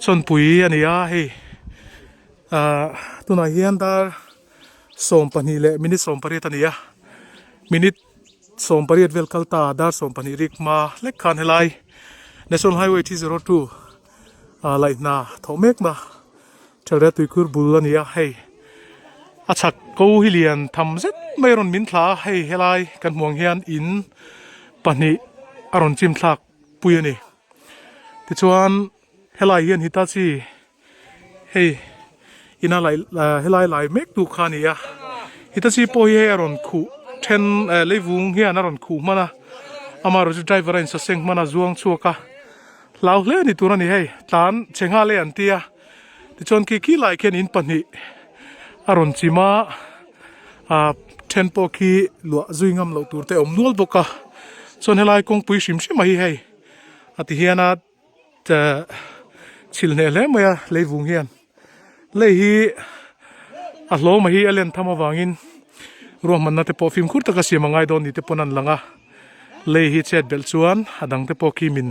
chon pui ania hei tuna hian dar som pani le minute som pariat ania minute som pariat vel kalta dar som pani rikma lek khan helai National Highway T02 laih na thomek ma thara tuikur bul ania hei achak ko hilian tham zet mairon min thla hei helai kan muang hian in pani aron chim thlak pui ani ti chuan helai hian Hitachi hei ina lai helai lai mek tu khania Hitachi po hi aron khu then leivung hian aron khu mana amaro chu driver in sa seng mana zuang chuaka lau hle ni turani hei tlan chenga le an tia ti chon ki lai khen in pani aron chima then po ki lo zuingam lo tur te om nual boka chon helai kong pui sim sim hi hei ati hiana chilne le maya leivung hian lei hi a hlo ma hi alen thama wangin ro man na te po film khur taka siamangai don ni te ponan langa lei hi chet bel chuan adang te po ki min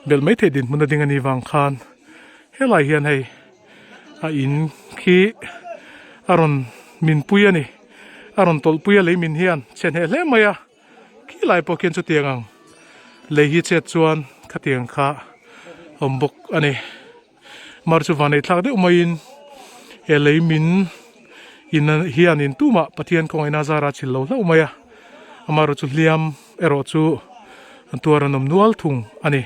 bel mai the din mun ding ani wang khan helai hian hei a in khi aron min pui ani aron tol pui le min hian chen he le maya ki lai po ken chu tiangang lei hi chet chuan khatiang kha ombok ani mar chu vanei thak de umain e lei min in hian in tuma pathian kong ina zara chillo la umaya amaru chu hliam ero chu antuar anom nual thung ani